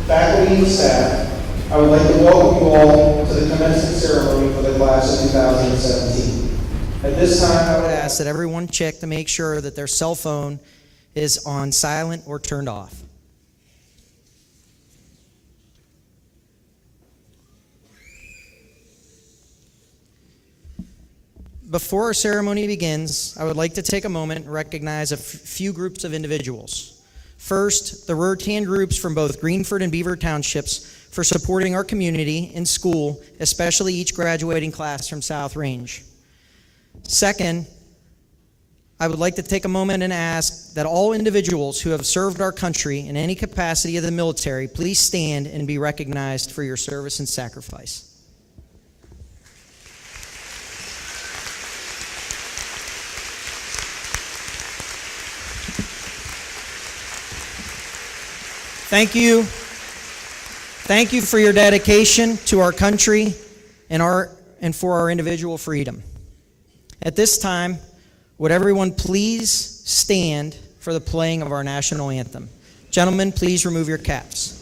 faculty, and staff, I would like to welcome you all to the commencement ceremony for the class of 2017. At this time, I would ask that everyone check to make sure that their cell phone is on silent or turned off. Before our ceremony begins, I would like to take a moment and recognize a few groups of individuals. First, the Ruritan groups from both Greenford and Beaver Townships for supporting our community and school, especially each graduating class from South Range. Second, I would like to take a moment and ask that all individuals who have served our country in any capacity of the military, please stand and be recognized for your service and sacrifice. Thank you. Thank you for your dedication to our country and for our individual freedom. At this time, would everyone please stand for the playing of our national anthem? Gentlemen, please remove your caps.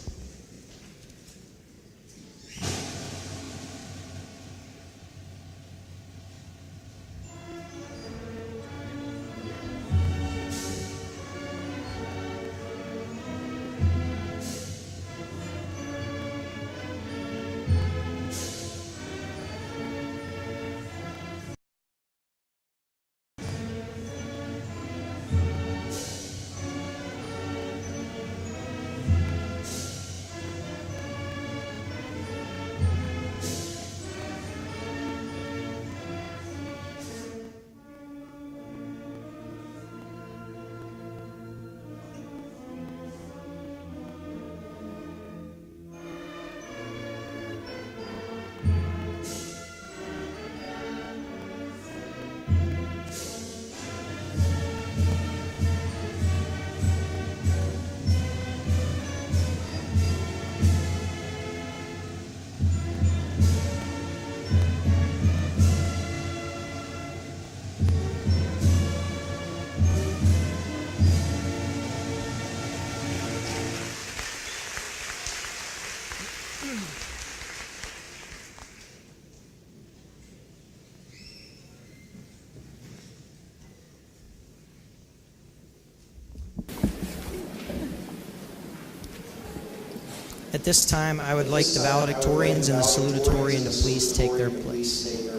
At this time, I would like the valedictorians and the salutatorian to please take their place.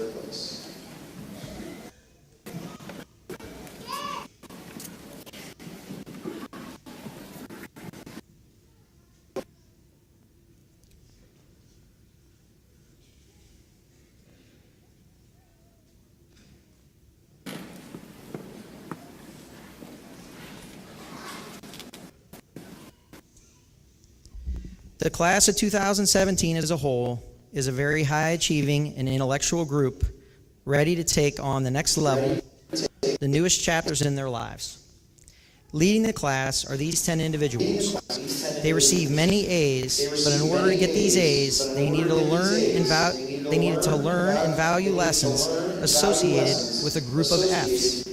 The class of 2017 as a whole is a very high-achieving and intellectual group ready to take on the next level, the newest chapters in their lives. Leading the class are these 10 individuals. They received many A's, but in order to get these A's, they needed to learn and value lessons associated with a group of F's.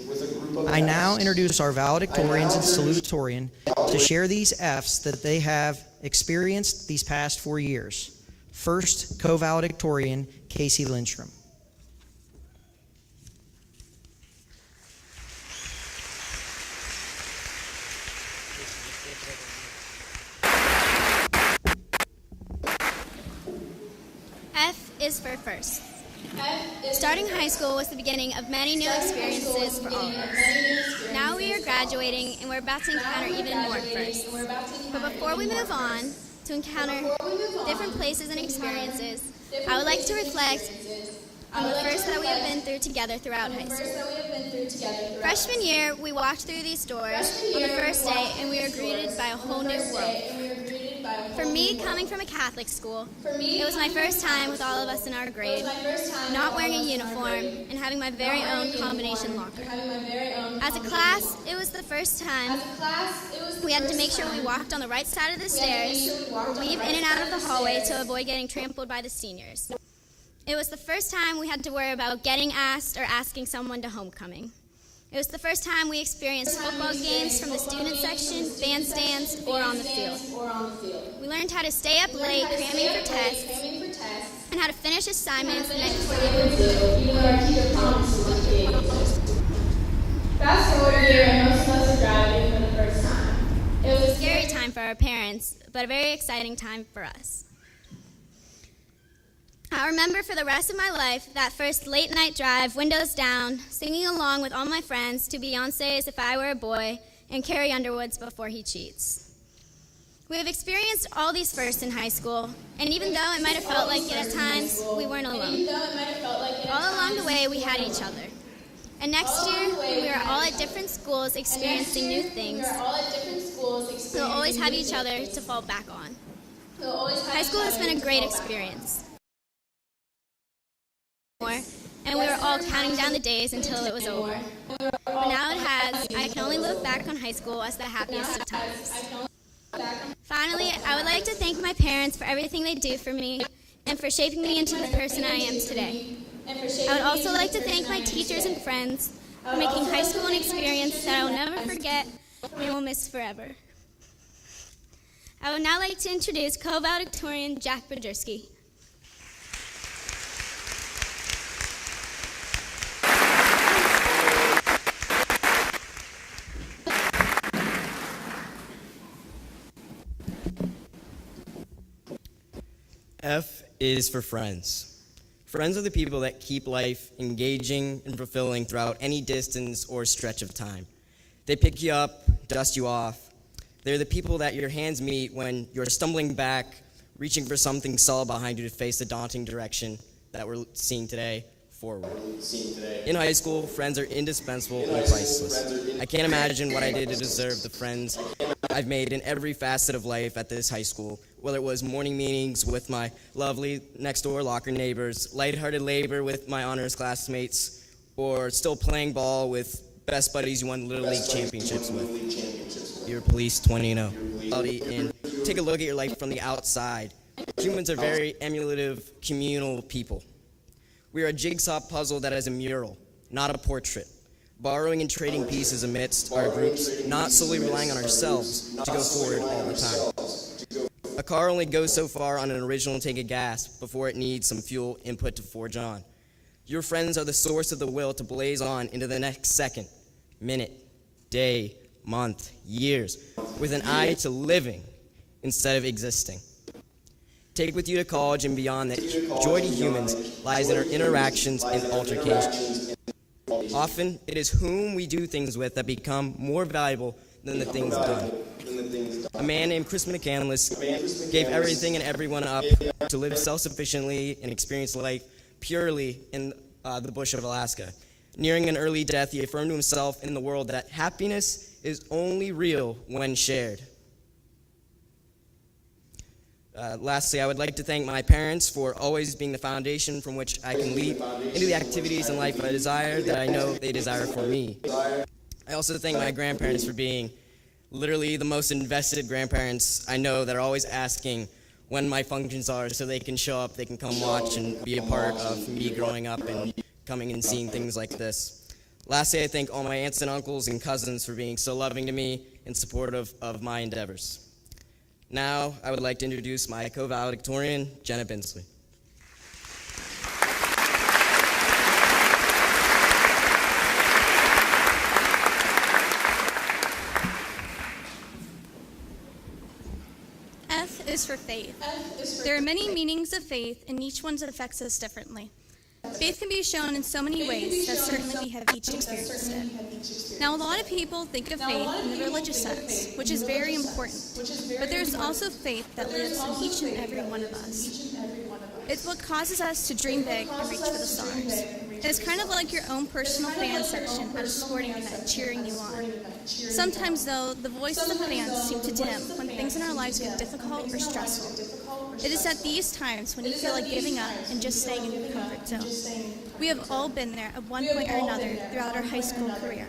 I now introduce our valedictorians and salutatorian to share these F's that they have experienced these past 4 years. First, co-valedictorian Casey Lindstrom. F is for first. Starting high school was the beginning of many new experiences for all of us. Now we are graduating and we're about to encounter even more firsts. But before we move on to encounter different places and experiences, I would like to reflect on the first that we have been through together throughout high school. Freshman year, we walked through these doors on the first day and we were greeted by a whole new world. For me, coming from a Catholic school, it was my first time with all of us in our grade, not wearing a uniform and having my very own combination locker. As a class, it was the first time we had to make sure we walked on the right side of the stairs or weave in and out of the hallway to avoid getting trampled by the seniors. It was the first time we had to worry about getting asked or asking someone to homecoming. It was the first time we experienced football games from the student section, bandstands, or on the field. We learned how to stay up late cramming for tests and how to finish assignments the next day. Fast forward a year and most of us are driving for the first time. It was a scary time for our parents, but a very exciting time for us. I'll remember for the rest of my life that first late night drive, windows down, singing along with all my friends to Beyonce's If I Were a Boy and Carrie Underwood's Before He Cheats. We have experienced all these firsts in high school, and even though it might have felt like it at times, we weren't alone. All along the way, we had each other. And next year, when we are all at different schools experiencing new things, we'll always have each other to fall back on. High school has been a great experience. And we were all counting down the days until it was over. But now it has, I can only look back on high school as the happiest of times. Finally, I would like to thank my parents for everything they do for me and for shaping me into the person I am today. I would also like to thank my teachers and friends for making high school an experience that I will never forget and will miss forever. I would now like to introduce co-valedictorian Jack Brodierski. F is for friends. Friends are the people that keep life engaging and fulfilling throughout any distance or stretch of time. They pick you up, dust you off. They're the people that your hands meet when you're stumbling back, reaching for something solid behind you to face the daunting direction that we're seeing today forward. In high school, friends are indispensable and priceless. I can't imagine what I did to deserve the friends I've made in every facet of life at this high school, whether it was morning meetings with my lovely next-door locker neighbors, lighthearted labor with my honors classmates, or still playing ball with best buddies you won Little League championships with. Your police 20-0. And take a look at your life from the outside. Humans are very emulative, communal people. We are a jigsaw puzzle that is a mural, not a portrait. Borrowing and trading pieces amidst our groups, not solely relying on ourselves to go forward all the time. A car only goes so far on an original tank of gas before it needs some fuel input to forge on. Your friends are the source of the will to blaze on into the next second, minute, day, month, years, with an eye to living instead of existing. Take with you to college and beyond that joy to humans lies in our interactions and altercations. Often, it is whom we do things with that become more valuable than the things done. A man named Chris McCandless gave everything and everyone up to live self-sufficiently and experience life purely in the bush of Alaska. Nearing an early death, he affirmed to himself in the world that happiness is only real when shared. Lastly, I would like to thank my parents for always being the foundation from which I can leap into the activities in life I desire that I know they desire for me. I also thank my grandparents for being literally the most invested grandparents I know that are always asking when my functions are so they can show up, they can come watch and be a part of me growing up and coming and seeing things like this. Lastly, I thank all my aunts and uncles and cousins for being so loving to me and supportive of my endeavors. Now, I would like to introduce my co-valedictorian, Jenna Binsley. F is for faith. There are many meanings of faith, and each one affects us differently. Faith can be shown in so many ways that certainly we have each experienced it. Now, a lot of people think of faith in the religious sense, which is very important, but there's also faith that lives in each and every one of us. It's what causes us to dream big and reach for the stars. It's kind of like your own personal fan section at a sporting event cheering you on. Sometimes, though, the voices of fans seem to dim when things in our lives get difficult or stressful. It is at these times when you feel like giving up and just staying in your comfort zone. We have all been there at one point or another throughout our high school career.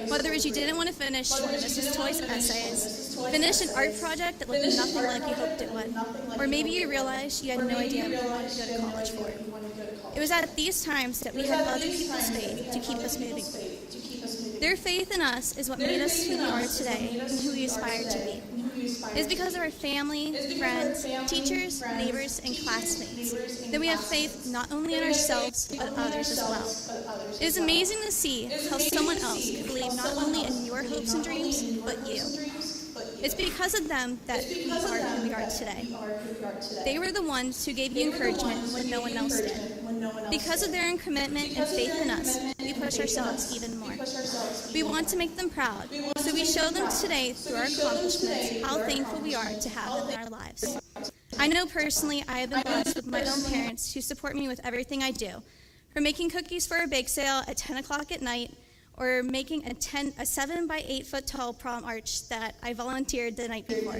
Whether it was you didn't want to finish one of Mrs. Toy's essays, finish an art project that looked nothing like you hoped it would, or maybe you realized you had no idea what you wanted to go to college for. It was at these times that we had other people's faith to keep us moving. Their faith in us is what made us who we are today and who we aspire to be. It is because of our family, friends, teachers, neighbors, and classmates that we have faith not only in ourselves, but others as well. It is amazing to see how someone else could believe not only in your hopes and dreams, but you. It's because of them that we are who we are today. They were the ones who gave you encouragement when no one else did. Because of their commitment and faith in us, we push ourselves even more. We want to make them proud, so we show them today through our accomplishments how thankful we are to have them in our lives. I know personally I have been blessed with my own parents who support me with everything I do, from making cookies for a bake sale at 10 o'clock at night, or making a 7 by 8 foot tall prom arch that I volunteered the night before.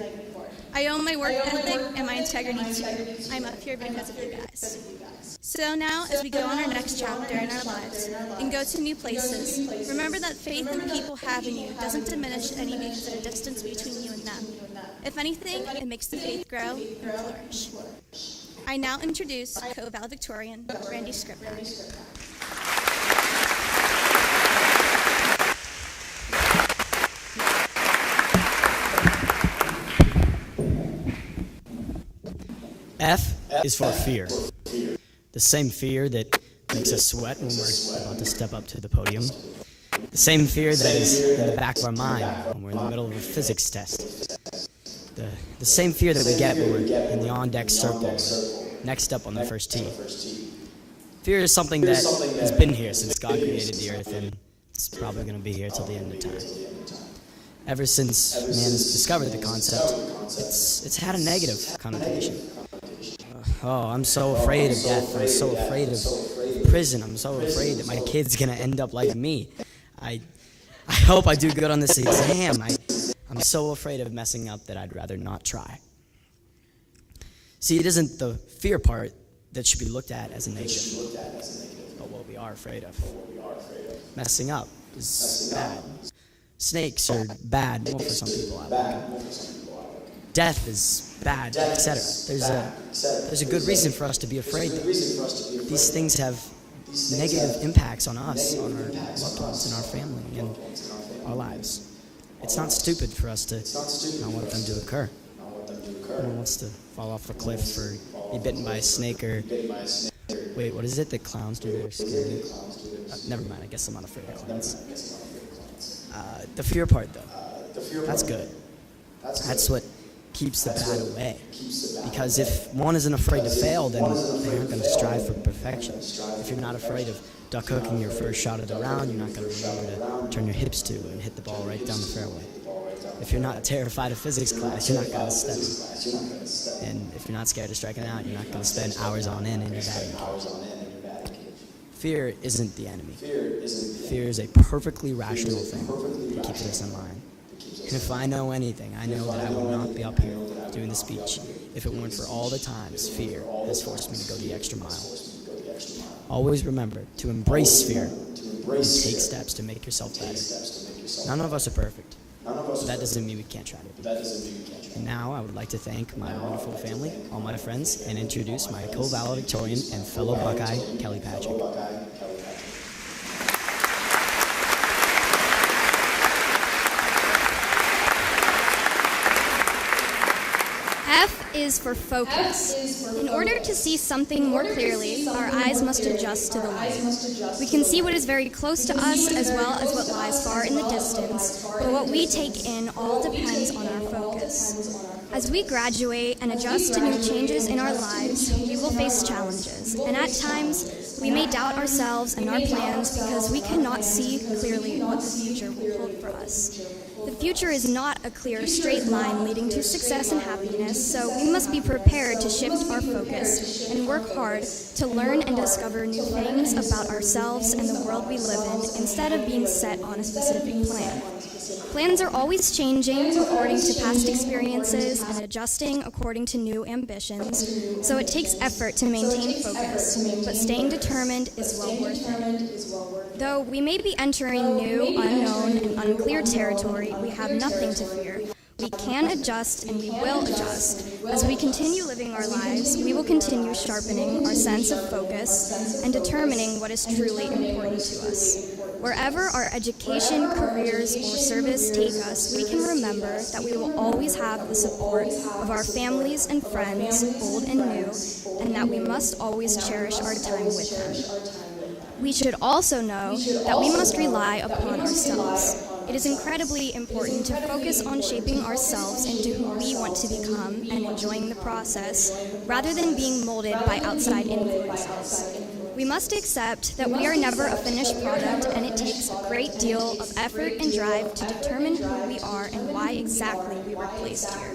I owe my work ethic and my integrity too. I'm up here because of you guys. So now, as we go on our next chapter in our lives and go to new places, remember that faith that people have in you doesn't diminish any because of the distance between you and them. If anything, it makes the faith grow and flourish. I now introduce co-valedictorian Randy Scribner. F is for fear. The same fear that makes us sweat when we're about to step up to the podium. The same fear that is in the back of our mind when we're in the middle of a physics test. The same fear that we get when we're in the on-deck circle, next up on the first tee. Fear is something that has been here since God created the earth, and it's probably going to be here till the end of time. Ever since man has discovered the concept, it's had a negative connotation. Oh, I'm so afraid of death. I'm so afraid of prison. I'm so afraid that my kid's gonna end up like me. I hope I do good on this exam. I'm so afraid of messing up that I'd rather not try. See, it isn't the fear part that should be looked at as a negative, but what we are afraid of. Messing up is bad. Snakes are bad, well, for some people out there. Death is bad, etc. There's a good reason for us to be afraid. These things have negative impacts on us, on our loved ones, and our family, and our lives. It's not stupid for us to not want them to occur. No one wants to fall off a cliff or be bitten by a snake or... Wait, what is it that clowns do that are scary? Never mind, I guess I'm not afraid of clowns. The fear part, though, that's good. That's what keeps the bad away. Because if one isn't afraid to fail, then they're not going to strive for perfection. If you're not afraid of duck hooking your first shot of the round, you're not going to remember to turn your hips to and hit the ball right down the fairway. If you're not terrified of physics class, you're not going to study. And if you're not scared of striking out, you're not going to spend hours on end in your batting cage. Fear isn't the enemy. Fear is a perfectly rational thing that keeps us in line. And if I know anything, I know that I would not be up here doing the speech if it weren't for all the times fear has forced me to go the extra mile. Always remember to embrace fear and take steps to make yourself better. None of us are perfect, but that doesn't mean we can't try to be. And now I would like to thank my wonderful family, all my friends, and introduce my co-valedictorian and fellow Buckeye, Kelly Patrick. F is for focus. In order to see something more clearly, our eyes must adjust to the light. We can see what is very close to us as well as what lies far in the distance, but what we take in all depends on our focus. As we graduate and adjust to new changes in our lives, we will face challenges, and at times, we may doubt ourselves and our plans because we cannot see clearly what the future will hold for us. The future is not a clear, straight line leading to success and happiness, so we must be prepared to shift our focus and work hard to learn and discover new things about ourselves and the world we live in instead of being set on a specific plan. Plans are always changing according to past experiences and adjusting according to new ambitions, so it takes effort to maintain focus, but staying determined is well worth it. Though we may be entering new, unknown, and unclear territory, we have nothing to fear. We can adjust and we will adjust. As we continue living our lives, we will continue sharpening our sense of focus and determining what is truly important to us. Wherever our education, careers, or service take us, we can remember that we will always have the support of our families and friends, old and new, and that we must always cherish our time with them. We should also know that we must rely upon ourselves. It is incredibly important to focus on shaping ourselves into who we want to become and enjoying the process, rather than being molded by outside influences. We must accept that we are never a finished product, and it takes a great deal of effort and drive to determine who we are and why exactly we were placed here.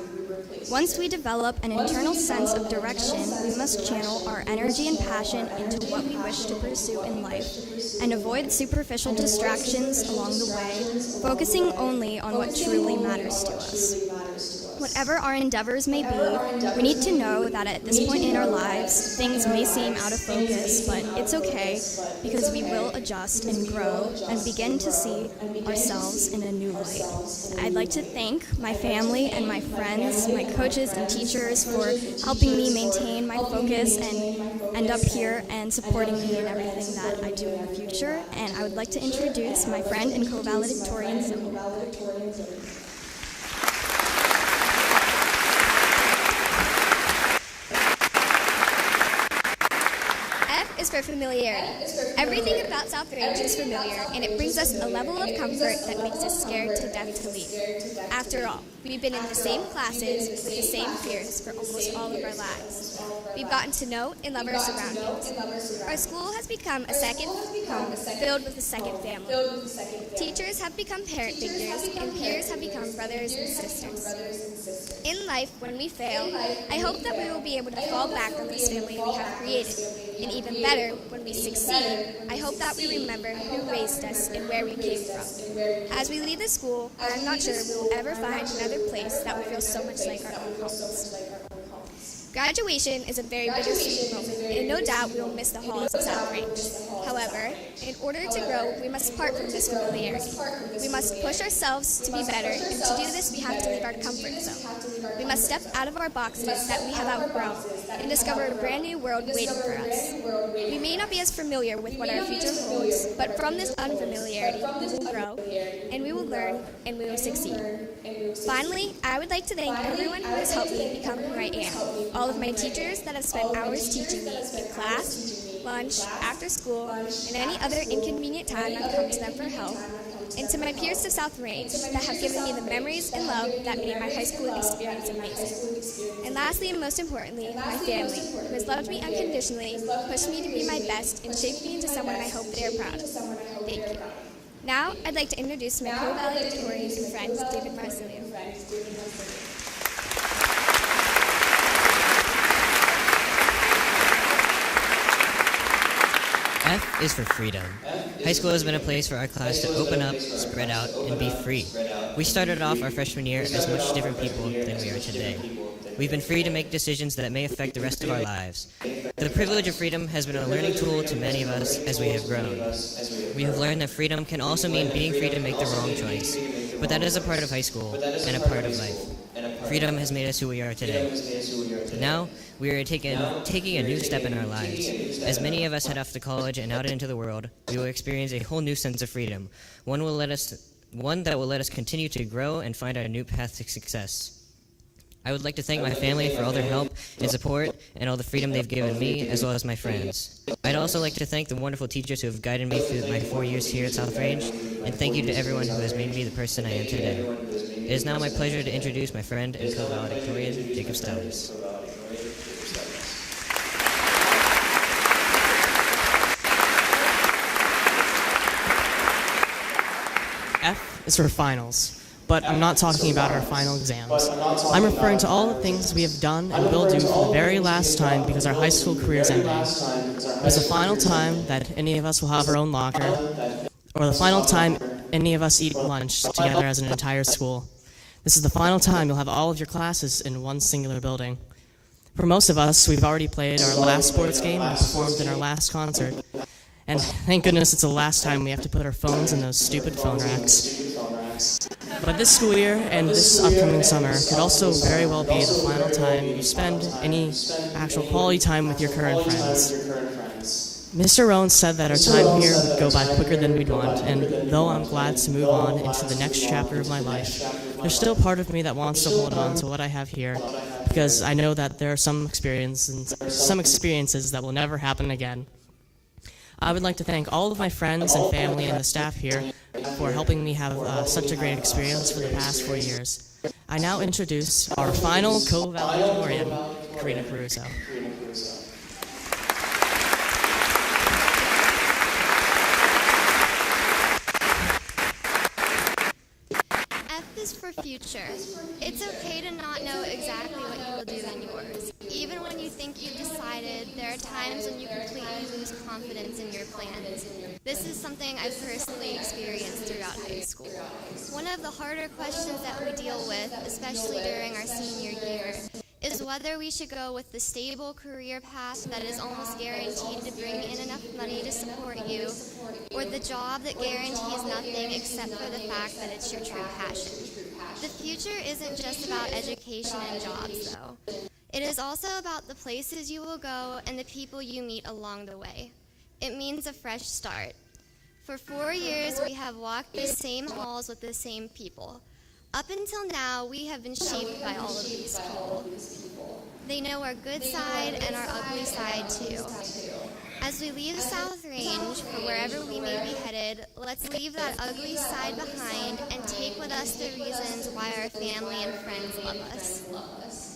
Once we develop an internal sense of direction, we must channel our energy and passion into what we wish to pursue in life, and avoid superficial distractions along the way, focusing only on what truly matters to us. Whatever our endeavors may be, we need to know that at this point in our lives, things may seem out of focus, but it's okay, because we will adjust and grow and begin to see ourselves in a new light. I'd like to thank my family and my friends, my coaches and teachers for helping me maintain my focus and end up here and supporting me in everything that I do in the future. And I would like to introduce my friend and co-valedictorian, Zoe. Is for familiarity. Everything about South Range is familiar, and it brings us a level of comfort that makes us scared to death to leave. After all, we've been in the same classes with the same fears for almost all of our lives. We've gotten to know and love our surroundings. Our school has become a second home filled with a second family. Teachers have become parent figures, and peers have become brothers and sisters. In life, when we fail, I hope that we will be able to fall back on this family we have created. And even better, when we succeed, I hope that we remember who raised us and where we came from. As we leave the school, I'm not sure we will ever find another place that will feel so much like our own homes. Graduation is a very bittersweet moment, and no doubt we will miss the halls of South Range. However, in order to grow, we must part from this familiarity. We must push ourselves to be better, and to do this, we have to leave our comfort zone. We must step out of our boxes that we have outgrown and discover a brand new world waiting for us. We may not be as familiar with what our future holds, but from this unfamiliarity, we will grow, and we will learn, and we will succeed. Finally, I would like to thank everyone who has helped me become who I am. All of my teachers that have spent hours teaching me in class, lunch, after school, and any other inconvenient time I've come to them for help. And to my peers of South Range that have given me the memories and love that made my high school experience amazing. And lastly, and most importantly, my family, who has loved me unconditionally, pushed me to be my best, and shaped me into someone I hope they are proud of. Thank you. Now, I'd like to introduce my co-valedictorian and friend, David Marsilio. F is for freedom. High school has been a place for our class to open up, spread out, and be free. We started off our freshman year as much different people than we are today. We've been free to make decisions that may affect the rest of our lives. The privilege of freedom has been a learning tool to many of us as we have grown. We have learned that freedom can also mean being free to make the wrong choice, but that is a part of high school and a part of life. Freedom has made us who we are today. Now, we are taking a new step in our lives. As many of us head off to college and out into the world, we will experience a whole new sense of freedom, one that will let us continue to grow and find our new path to success. I would like to thank my family for all their help and support and all the freedom they've given me, as well as my friends. I'd also like to thank the wonderful teachers who have guided me through my 4 years here at South Range, and thank you to everyone who has made me the person I am today. It is now my pleasure to introduce my friend and co-valedictorian, Jacob Stellers. F is for finals. But I'm not talking about our final exams. I'm referring to all the things we have done and will do for the very last time because our high school career is ending. It's the final time that any of us will have our own locker, or the final time any of us eat lunch together as an entire school. This is the final time you'll have all of your classes in one singular building. For most of us, we've already played our last sports game and performed in our last concert. And thank goodness it's the last time we have to put our phones in those stupid phone racks. But this school year and this upcoming summer could also very well be the final time you spend any actual quality time with your current friends. Mr. Rowan said that our time here would go by quicker than we'd want, and though I'm glad to move on into the next chapter of my life, there's still part of me that wants to hold on to what I have here, because I know that there are some experiences that will never happen again. I would like to thank all of my friends and family and the staff here for helping me have such a great experience for the past 4 years. I now introduce our final co-valedictorian, Karina Caruso. F is for future. It's okay to not know exactly what you will do in yours. Even when you think you've decided, there are times when you completely lose confidence in your plans. This is something I've personally experienced throughout high school. One of the harder questions that we deal with, especially during our senior year, is whether we should go with the stable career path that is almost guaranteed to bring in enough money to support you, or the job that guarantees nothing except for the fact that it's your true passion. The future isn't just about education and jobs, though. It is also about the places you will go and the people you meet along the way. It means a fresh start. For 4 years, we have walked the same halls with the same people. Up until now, we have been shaped by all of these people. They know our good side and our ugly side, too. As we leave South Range for wherever we may be headed, let's leave that ugly side behind and take with us the reasons why our family and friends love us.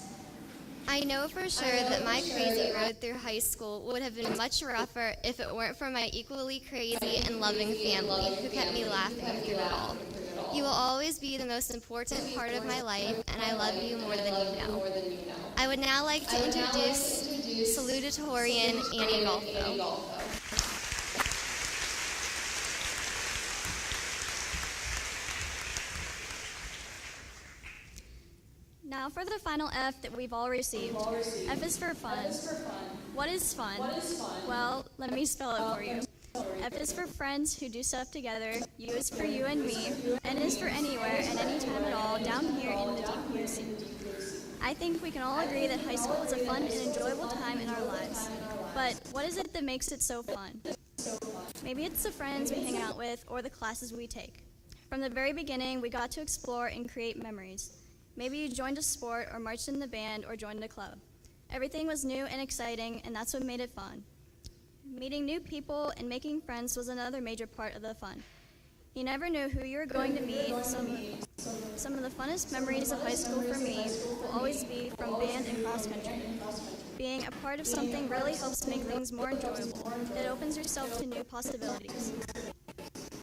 I know for sure that my crazy road through high school would have been much rougher if it weren't for my equally crazy and loving family who kept me laughing through it all. You will always be the most important part of my life, and I love you more than you know. I would now like to introduce salutatorian Annie Golfo. Now for the final F that we've all received. F is for fun. What is fun? Well, let me spell it for you. F is for friends who do stuff together, U is for you and me, N is for anywhere and anytime at all down here in the deep blue sea. I think we can all agree that high school is a fun and enjoyable time in our lives. But what is it that makes it so fun? Maybe it's the friends we hang out with or the classes we take. From the very beginning, we got to explore and create memories. Maybe you joined a sport or marched in the band or joined a club. Everything was new and exciting, and that's what made it fun. Meeting new people and making friends was another major part of the fun. You never knew who you were going to meet. Some of the funnest memories of high school for me will always be from band and cross country. Being a part of something really helps make things more enjoyable. It opens yourself to new possibilities.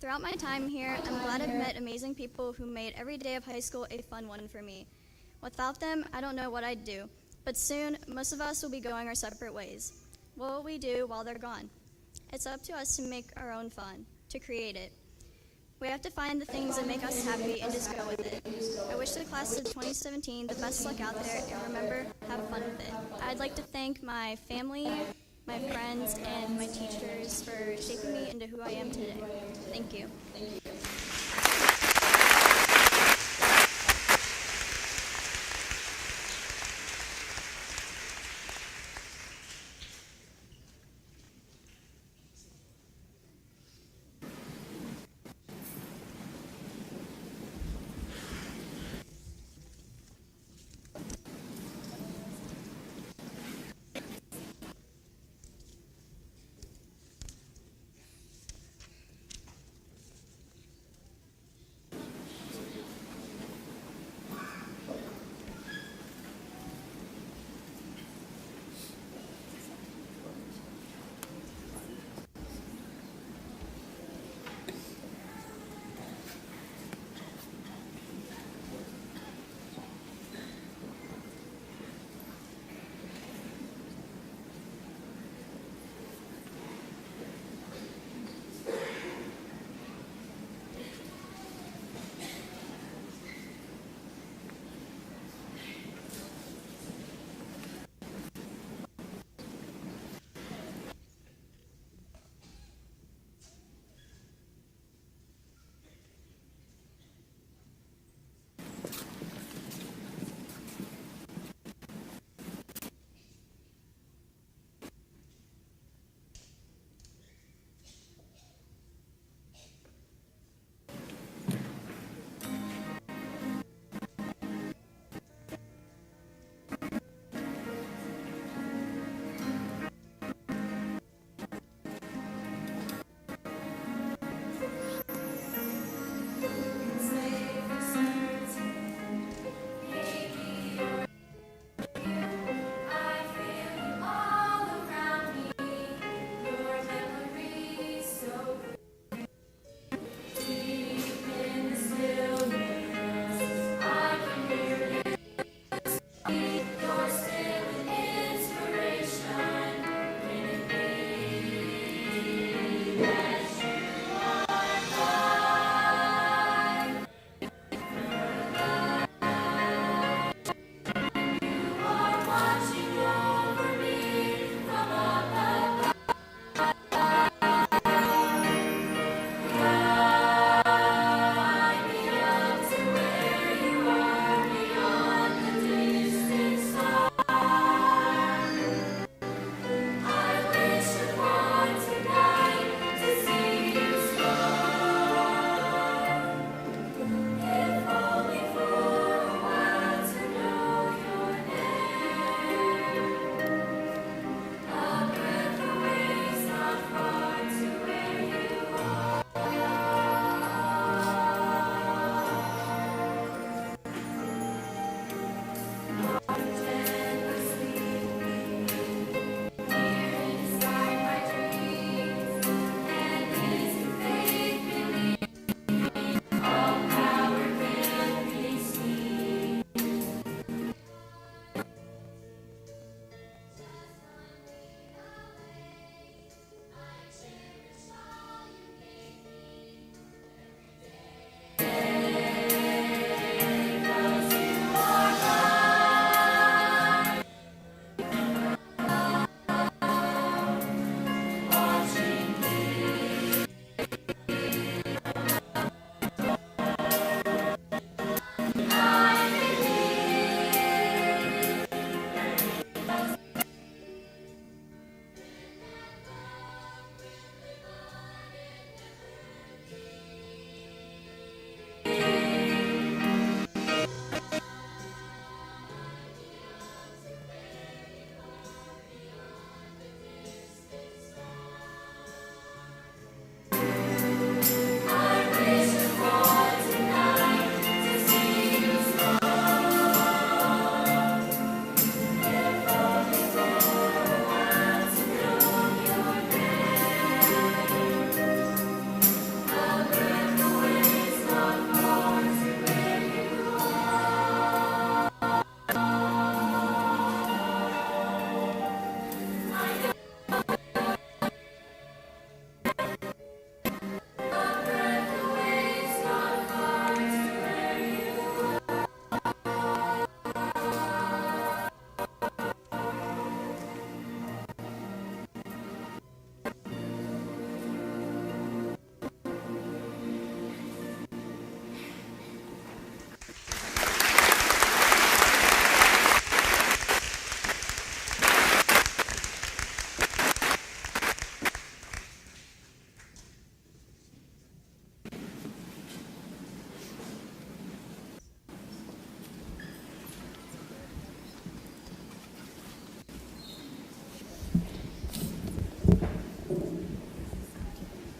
Throughout my time here, I'm glad I've met amazing people who made every day of high school a fun one for me. Without them, I don't know what I'd do. But soon, most of us will be going our separate ways. What will we do while they're gone? It's up to us to make our own fun, to create it. We have to find the things that make us happy and just go with it. I wish the class of 2017 the best luck out there, and remember, have fun with it. I'd like to thank my family, my friends, and my teachers for shaping me into who I am today. Thank you.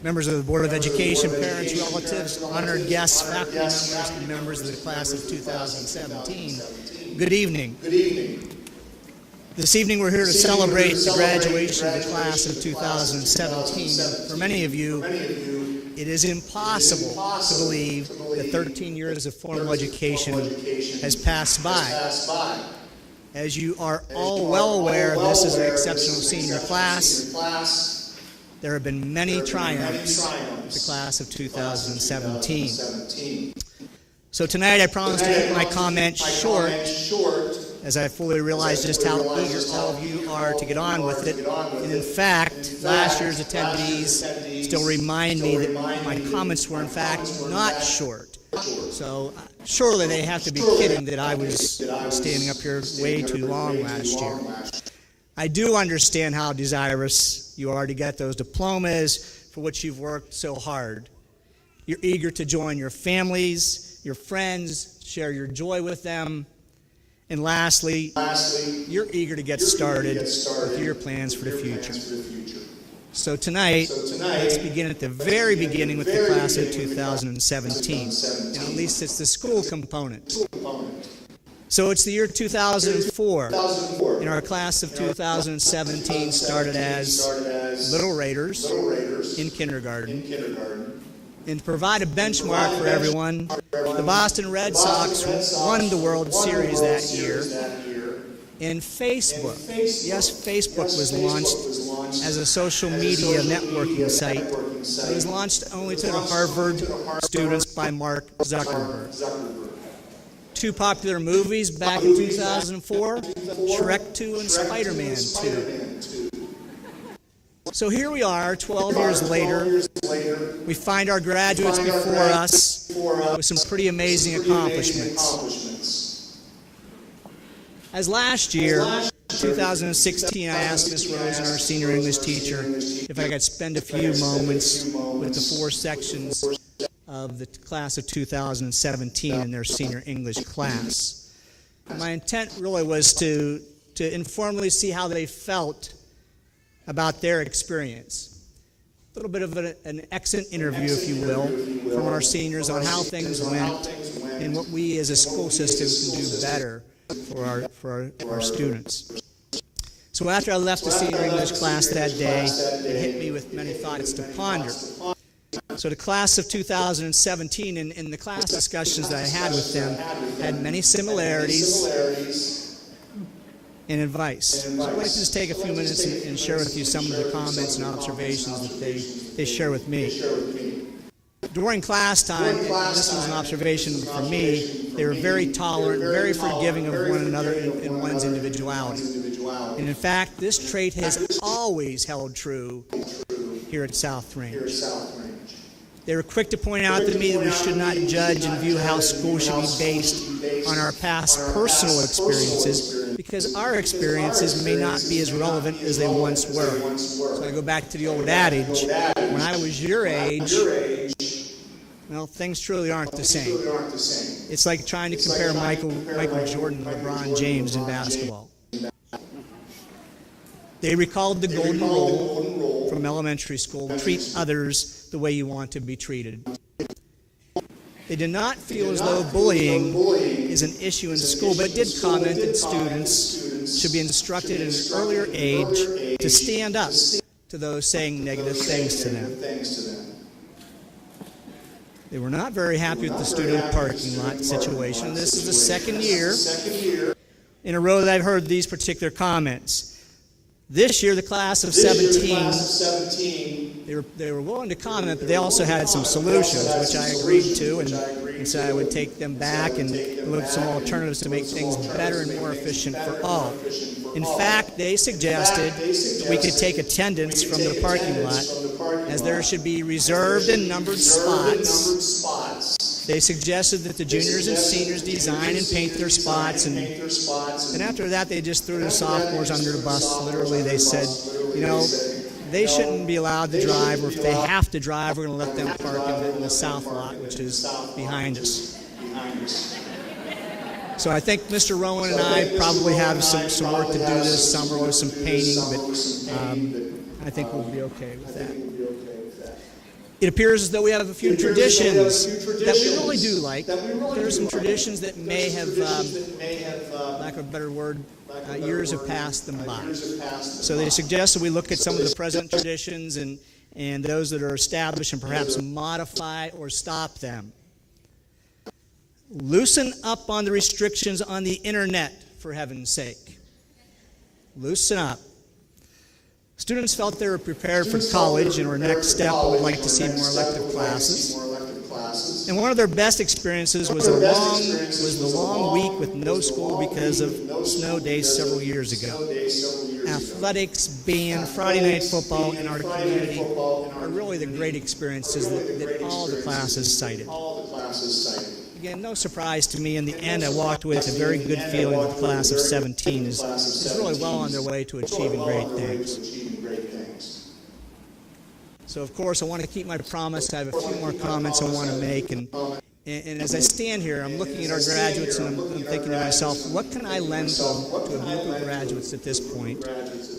members of the Board of Education, parents, relatives, honored guests, faculty members, and members of the class of 2017. Good evening. This evening we're here to celebrate the graduation of the class of 2017. For many of you, it is impossible to believe that 13 years of formal education has passed by. As you are all well aware, this is an exceptional senior class. There have been many triumphs with the class of 2017. So tonight I promise to keep my comments short, as I fully realize just how eager all of you are to get on with it. And in fact, last year's attendees still remind me that my comments were in fact not short. So surely they have to be kidding that I was standing up here way too long last year. I do understand how desirous you are to get those diplomas for which you've worked so hard. You're eager to join your families, your friends, share your joy with them. And lastly, you're eager to get started with your plans for the future. So tonight, let's begin at the very beginning with the class of 2017. And at least it's the school component. So it's the year 2004, and our class of 2017 started as Little Raiders in kindergarten. And to provide a benchmark for everyone, the Boston Red Sox won the World Series that year. And Facebook, yes, Facebook was launched as a social media networking site. It was launched only to the Harvard students by Mark Zuckerberg. Two popular movies back in 2004, Shrek 2 and Spider-Man 2. So here we are, 12 years later. We find our graduates before us with some pretty amazing accomplishments. As last year, 2016, I asked Miss Rosen, our senior English teacher, if I could spend a few moments with the four sections of the class of 2017 in their senior English class. My intent really was to informally see how they felt about their experience. A little bit of an exit interview, if you will, from our seniors on how things went and what we as a school system can do better for our students. So after I left the senior English class that day, it hit me with many thoughts to ponder. So the class of 2017 and the class discussions that I had with them had many similarities and advice. So I'd like to just take a few minutes and share with you some of the comments and observations that they share with me. During class time, this was an observation for me, they were very tolerant, very forgiving of one another in one's individuality. And in fact, this trait has always held true here at South Range. They were quick to point out to me that we should not judge and view how school should be based on our past personal experiences, because our experiences may not be as relevant as they once were. So I go back to the old adage, when I was your age, well, things truly aren't the same. It's like trying to compare Michael Jordan and LeBron James in basketball. They recalled the golden rule from elementary school: treat others the way you want to be treated. They did not feel as though bullying is an issue in school, but did comment that students should be instructed at an earlier age to stand up to those saying negative things to them. They were not very happy with the student parking lot situation. This is the second year in a row that I've heard these particular comments. This year, the class of 17, they were willing to comment, but they also had some solutions, which I agreed to, and said I would take them back and look at some alternatives to make things better and more efficient for all. In fact, they suggested that we could take attendance from the parking lot, as there should be reserved and numbered spots. They suggested that the juniors and seniors design and paint their spots, and after that they just threw the sophomores under the bus. Literally, they said, you know, they shouldn't be allowed to drive, or if they have to drive, we're going to let them park in the south lot, which is behind us. So I think Mr. Rowan and I probably have some work to do this summer with some painting, but I think we'll be okay with that. It appears as though we have a few traditions that we really do like. There are some traditions that may have, lack of a better word, years have passed them by. So they suggest that we look at some of the present traditions and those that are established and perhaps modify or stop them. Loosen up on the restrictions on the internet, for heaven's sake. Loosen up. Students felt they were prepared for college and were next step would like to see more elective classes. And one of their best experiences was the long week with no school because of snow days several years ago. Athletics, band, Friday night football in our community are really the great experiences that all the classes cited. Again, no surprise to me. In the end, I walked away with a very good feeling that the class of 17 is really well on their way to achieving great things. So, of course, I want to keep my promise. I have a few more comments I want to make. And as I stand here, I'm looking at our graduates and I'm thinking to myself, what can I lend to a group of graduates at this point,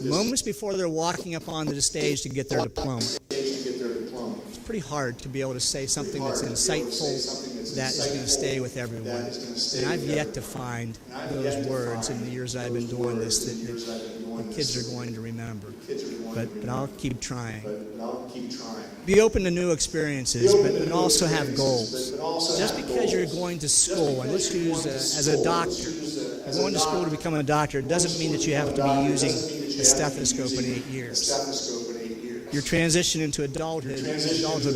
moments before they're walking up onto the stage to get their diploma? It's pretty hard to be able to say something that's insightful, that is going to stay with everyone. And I've yet to find those words in the years I've been doing this that the kids are going to remember. But I'll keep trying. Be open to new experiences, but also have goals. Just because you're going to school, and let's use as a doctor, you're going to school to become a doctor, it doesn't mean that you have to be using a stethoscope in 8 years. Your transition into adulthood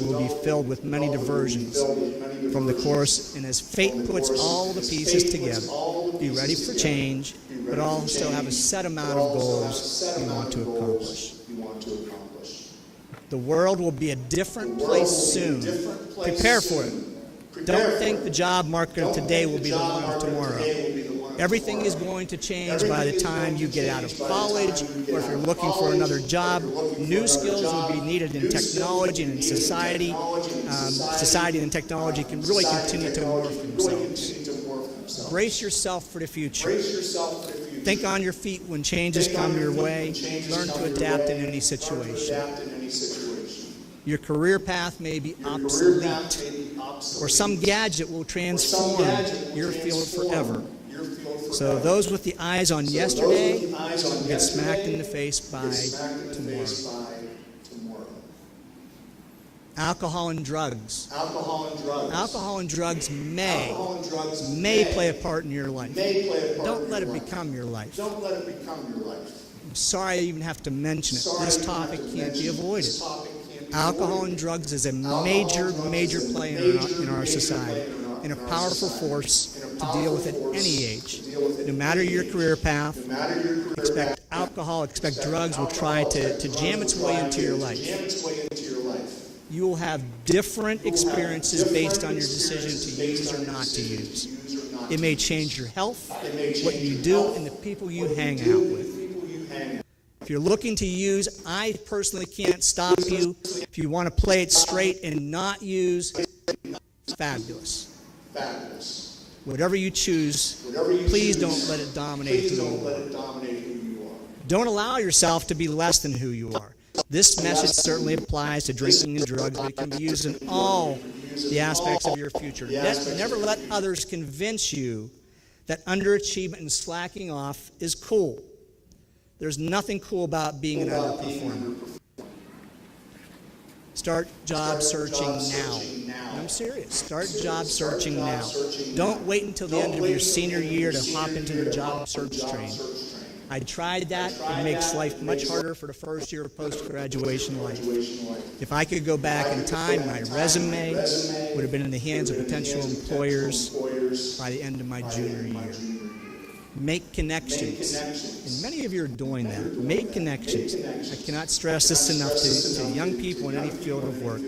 will be filled with many diversions from the course, and as fate puts all the pieces together, be ready for change, but also have a set amount of goals you want to accomplish. The world will be a different place soon. Prepare for it. Don't think the job market of today will be the one of tomorrow. Everything is going to change by the time you get out of college, or if you're looking for another job. New skills will be needed in technology and in society. Society and technology can really continue to morph themselves. Brace yourself for the future. Think on your feet when changes come your way. Learn to adapt in any situation. Your career path may be obsolete, or some gadget will transform your field forever. So those with the eyes on yesterday will get smacked in the face by tomorrow. Alcohol and drugs. Alcohol and drugs may play a part in your life. Don't let it become your life. I'm sorry I even have to mention it. This topic can't be avoided. Alcohol and drugs is a major player in our society, and a powerful force to deal with at any age. No matter your career path, expect alcohol, expect drugs will try to jam its way into your life. You will have different experiences based on your decision to use or not to use. It may change your health, what you do, and the people you hang out with. If you're looking to use, I personally can't stop you. If you want to play it straight and not use, fabulous. Whatever you choose, please don't let it dominate who you are. Don't allow yourself to be less than who you are. This message certainly applies to drinking and drugs, but it can be used in all the aspects of your future. Never let others convince you that underachievement and slacking off is cool. There's nothing cool about being an underperformer. Start job searching now. I'm serious. Start job searching now. Don't wait until the end of your senior year to hop into the job search train. I tried that. It makes life much harder for the first year of post-graduation life. If I could go back in time, my resume would have been in the hands of potential employers by the end of my junior year. Make connections. And many of you are doing that. Make connections. I cannot stress this enough to young people in any field of work.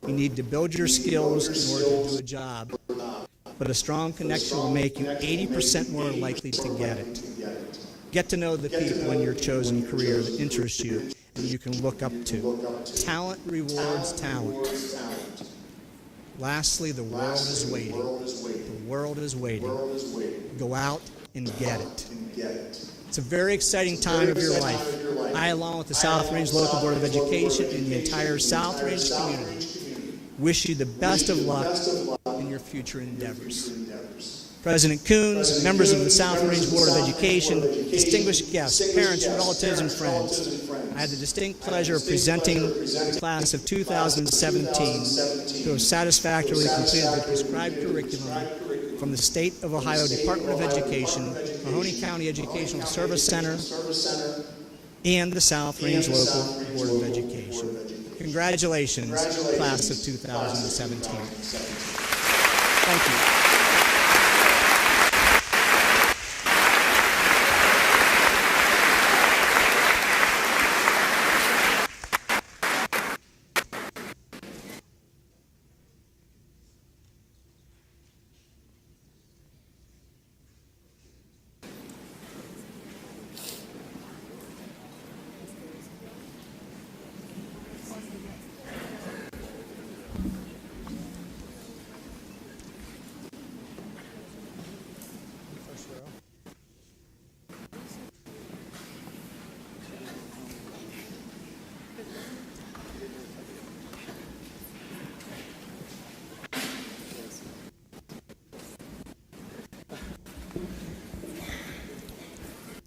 You need to build your skills in order to do a job. But a strong connection will make you 80% more likely to get it. Get to know the people in your chosen career that interest you and you can look up to. Talent rewards talent. Lastly, the world is waiting. The world is waiting. Go out and get it. It's a very exciting time of your life. I, along with the South Range Local Board of Education and the entire South Range community, wish you the best of luck in your future endeavors. President Coons, members of the South Range Board of Education, distinguished guests, parents, relatives, and friends, I had the distinct pleasure of presenting the class of 2017 who have satisfactorily completed the prescribed curriculum from the State of Ohio Department of Education, Mahoney County Educational Service Center, and the South Range Local Board of Education. Congratulations, class of 2017. Thank you.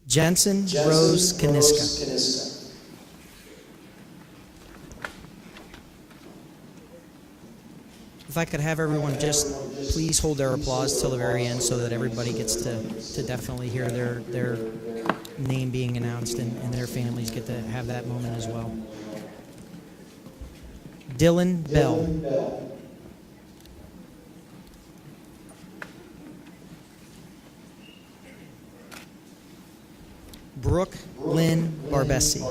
Jensen Rose Kaniska. If I could have everyone just please hold their applause till the very end so that everybody gets to definitely hear their name being announced and their families get to have that moment as well. Dylan Bell. Brooke Lynn Barbesi.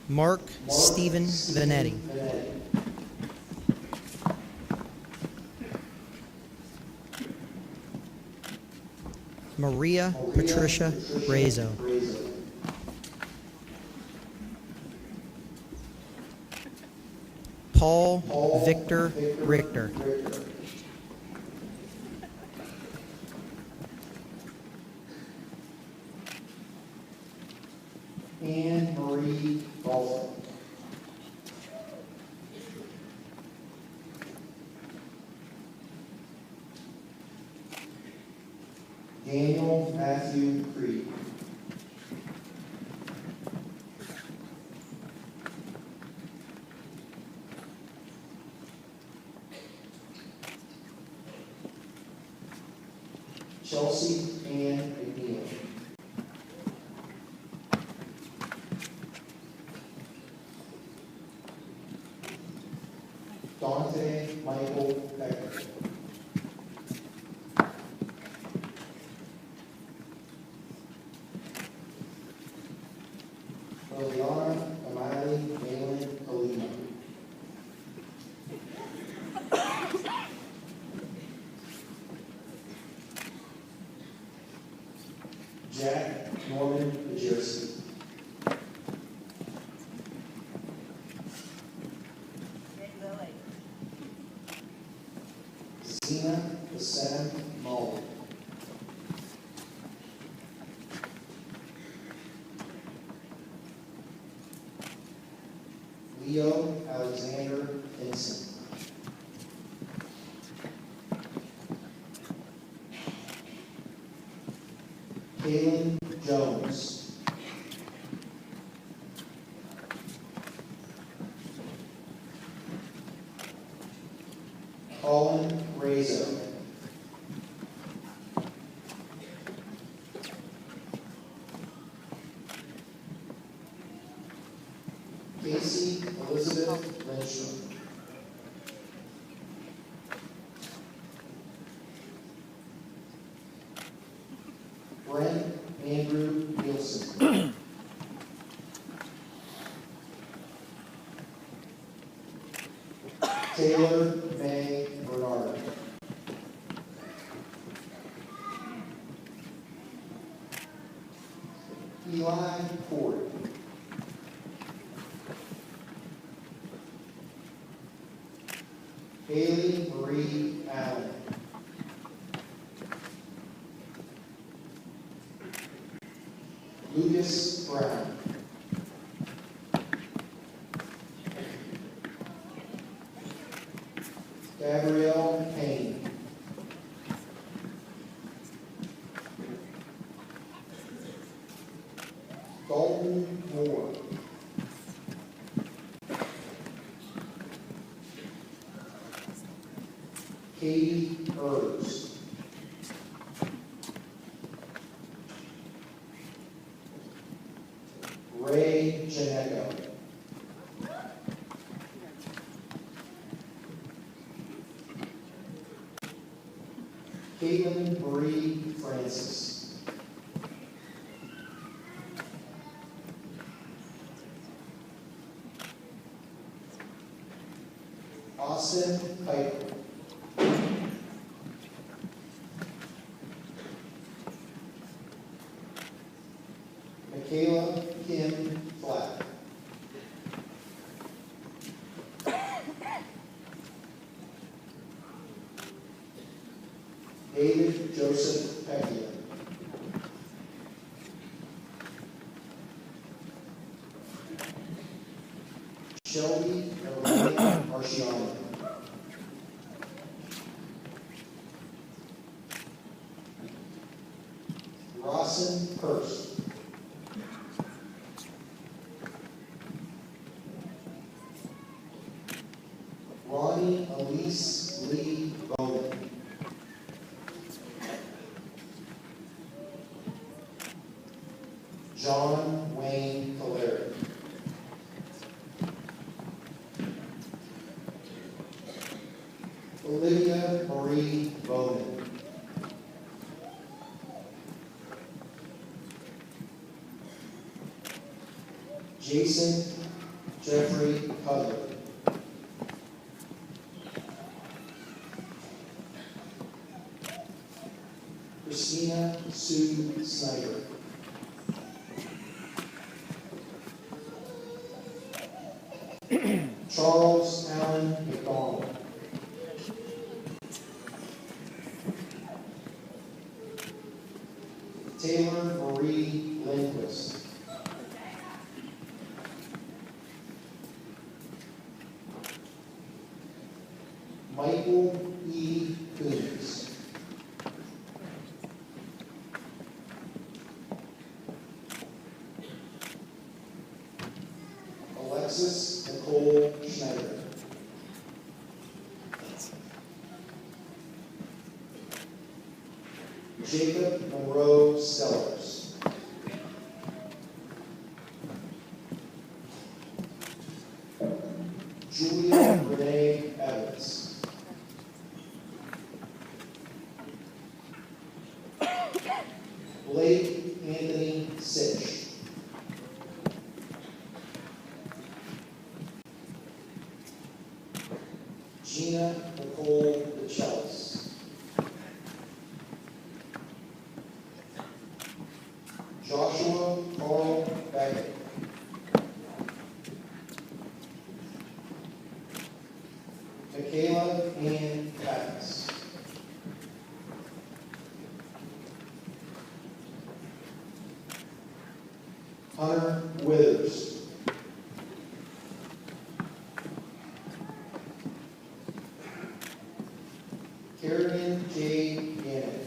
Mark Stephen Vanetti. Maria Patricia Rezo. Paul Victor Richter. Anne Marie Golfin. Daniel Matthew Creed. Chelsea Ann McNeil. Dante Michael Becker. Liliana Amali Malin Kalima. Jack Norman Pajerski. Zena Bassam Mullen. Leo Alexander Vinson. Kaylin Jones. Colin Razo. Casey Elizabeth Lindstrom. Brent Andrew Nielsen. Taylor May Bernard. Eli Ford. Haley Marie Allen. Lucas Brown. Gabrielle Payne. Dalton Moore. Katie Ers. Ray Janeco. Caitlin Marie Francis. Austin Piper. Michaela Kim Flack. David Joseph Pecchia. Shelby Elaine Marciano. Rawson Hurst. Ronnie Elise Lee Bowman. John Wayne Caleri. Olivia Marie Bowman. Jason Jeffrey Cutler. Christina Sue Snyder. Charles Allen McDonald. Taylor Marie Lindquist. Michael E. Coons. Alexis Nicole Schneider. Jacob Monroe Stellers. Julia Renee Evans. Blake Anthony Sitch. Gina Nicole DeChellis. Joshua Carl Beckett. Michaela Ann Pattis. Hunter Withers. Kerrigan J. Gannon.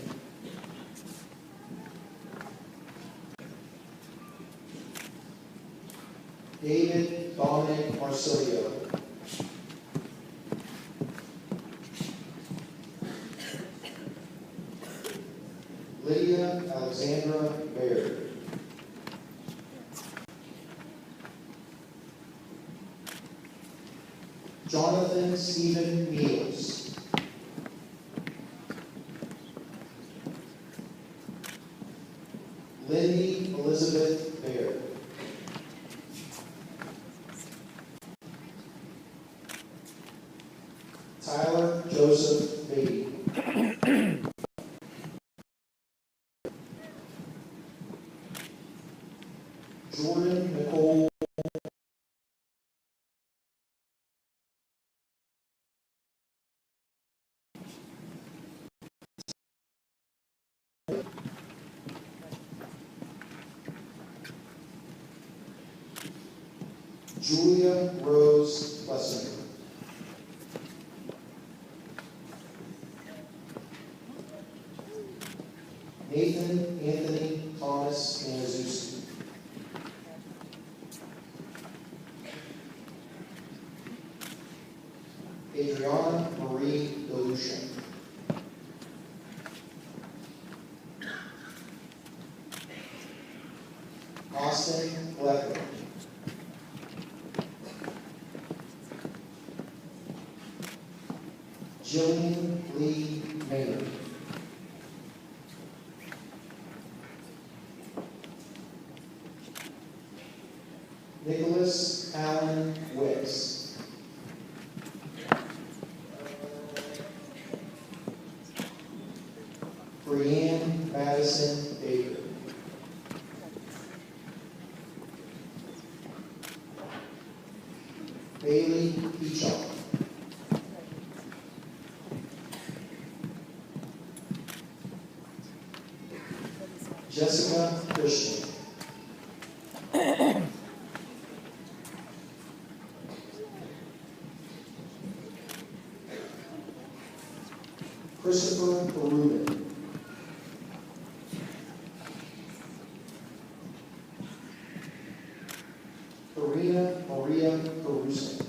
David Dominic Marsilio. Lydia Alexandra Baird. Jonathan Stephen Meals. Lindy Elizabeth Baird. Tyler Joseph Beatty. Jordan Nicole Julia Rose Plessinger. Nathan Anthony Thomas Maniszewski. Adriana Marie Delucia. Austin Leffler. Jillian Lee Maynard. Nicholas Allen Wicks. Brianne Madison Baker. Bailey Peachock. Jessica Christian. Christopher Rubin. Karina Maria Caruso.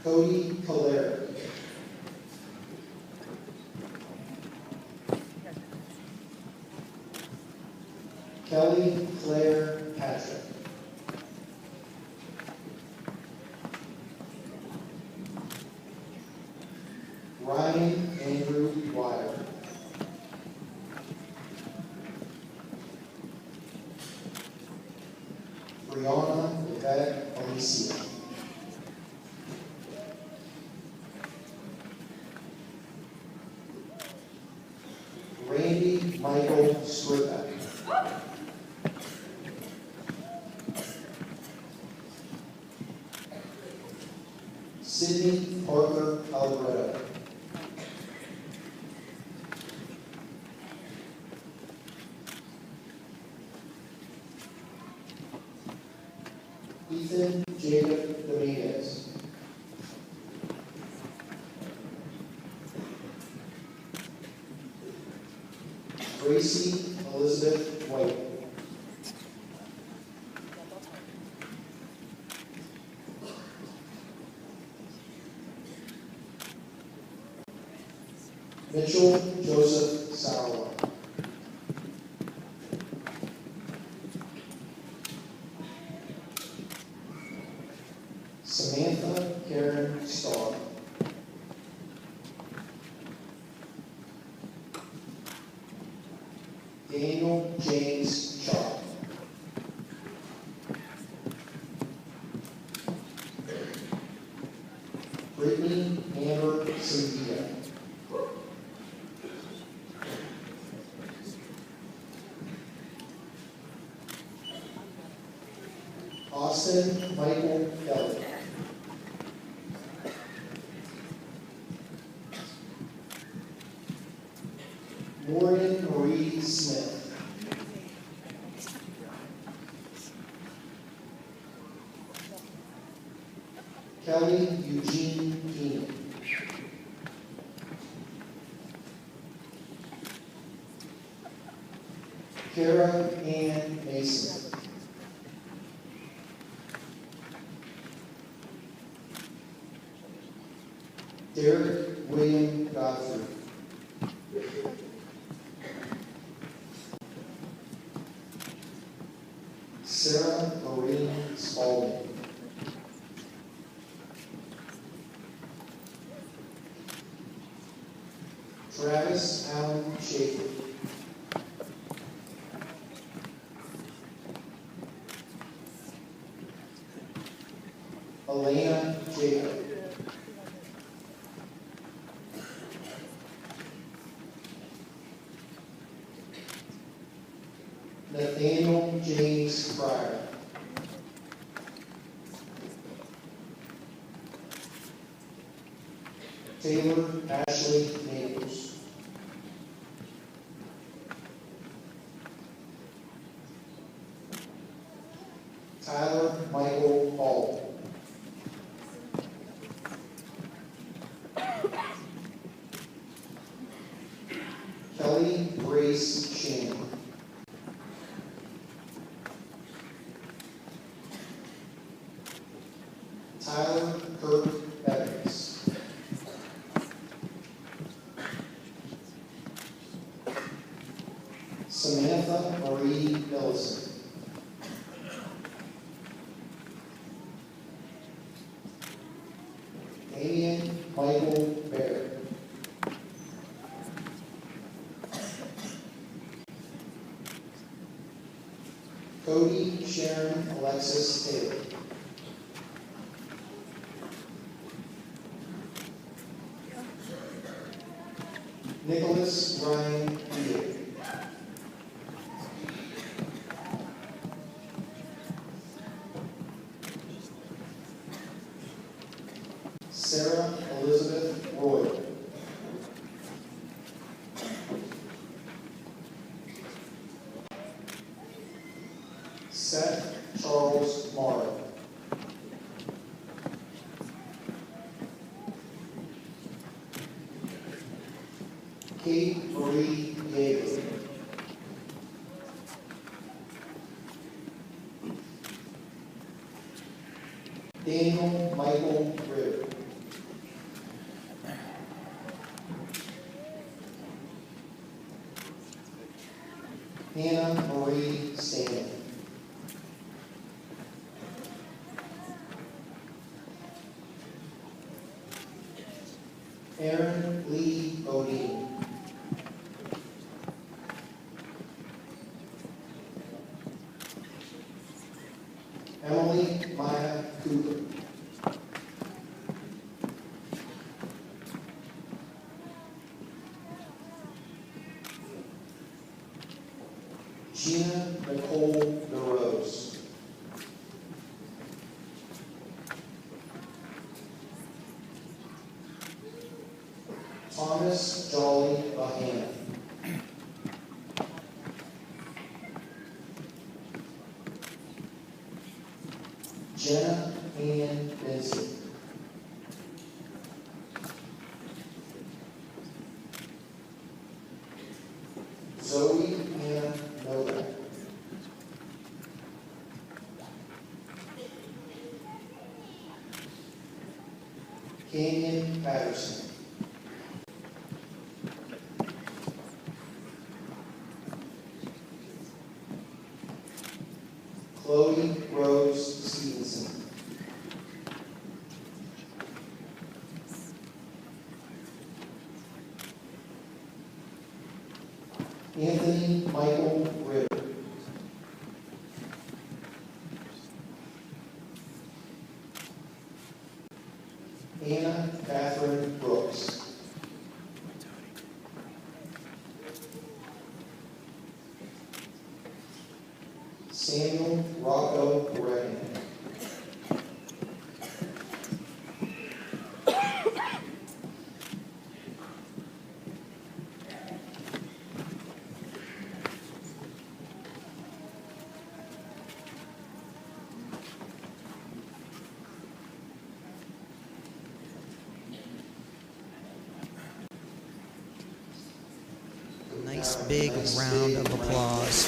Cody Calera. Kelly Claire Patrick. Ryan Andrew Wire. Brianna Yvette Alicia. Randy Michael Skripek. Sydney Parker Alvarado. Ethan Jacob Dominguez. Gracie Elizabeth White. Mitchell Joseph Sauer. Samantha Karen Starr. Daniel James Sharp. Brittany Amber Cynthia. Austin Michael Kelly. Morgan Marie Smith. Kelly Eugene Keenan. Kara Ann Mason. Derek William Godfrey. Sarah Maureen Spalding. Travis Allen Schaefer. Elena Jacob. Nathaniel James Pryor. Taylor Ashley Maples. Tyler Kirk Evans. Samantha Marie Millison. Damian Michael Baird. Cody Sharon Alexis Taylor. Nicholas Ryan Beard. Sarah Elizabeth Roy. Seth Charles Morrow. Kate Marie Yeager. Daniel Michael Ritter. Hannah Marie Stanley. Aaron Lee Odine. Emily Maya Cooper. Gina Nicole DeRose. Thomas Jolly Bahana. Jenna Ann Benson. Zoe Ann Novak. Canyon Patterson. Chloe Rose Stevenson. Anthony Michael Ritter. Anna Catherine Brooks. Samuel Rocco Reagan. Nice big round of applause.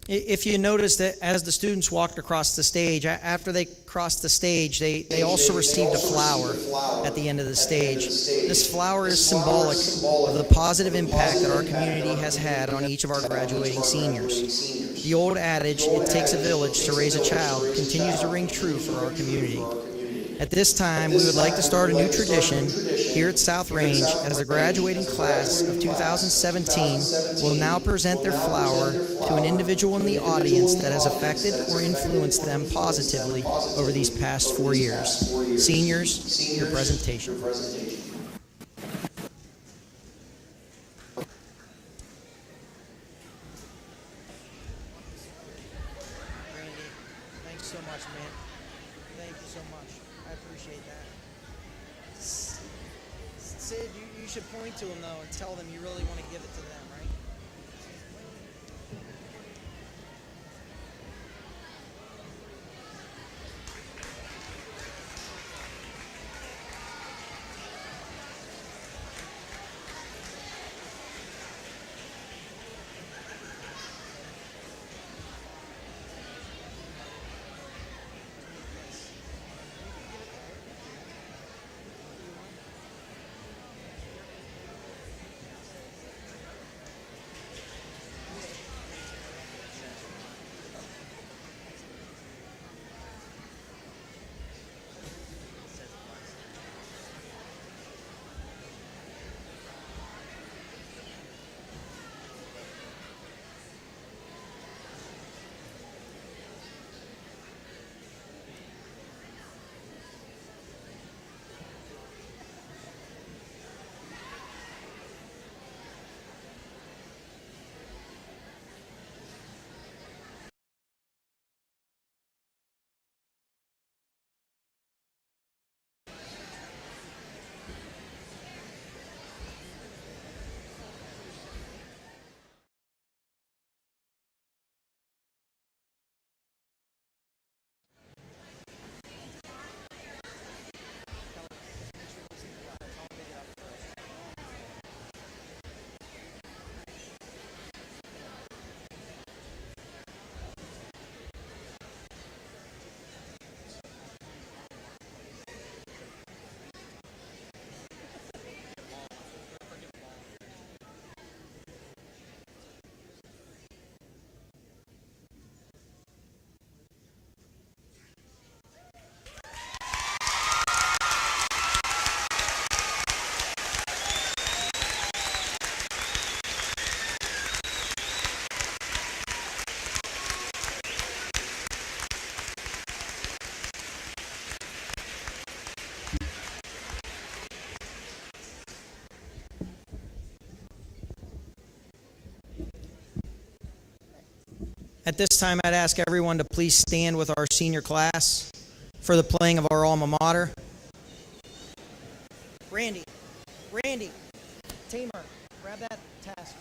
If you notice that as the students walked across the stage, after they crossed the stage, they also received a flower at the end of the stage. This flower is symbolic of the positive impact that our community has had on each of our graduating seniors. The old adage, "It takes a village to raise a child," continues to ring true for our community. At this time, we would like to start a new tradition here at South Range, as the graduating class of 2017 will now present their flower to an individual in the audience that has affected or influenced them positively over these past 4 years. Seniors, your presentation. Randy, thanks so much, man. Thank you so much. I appreciate that. Sid, you should point to them, though, and tell them you really want to give it to them, right? At this time, I'd ask everyone to please stand with our senior class for the playing of our alma mater. Randy, Tamer, grab that task.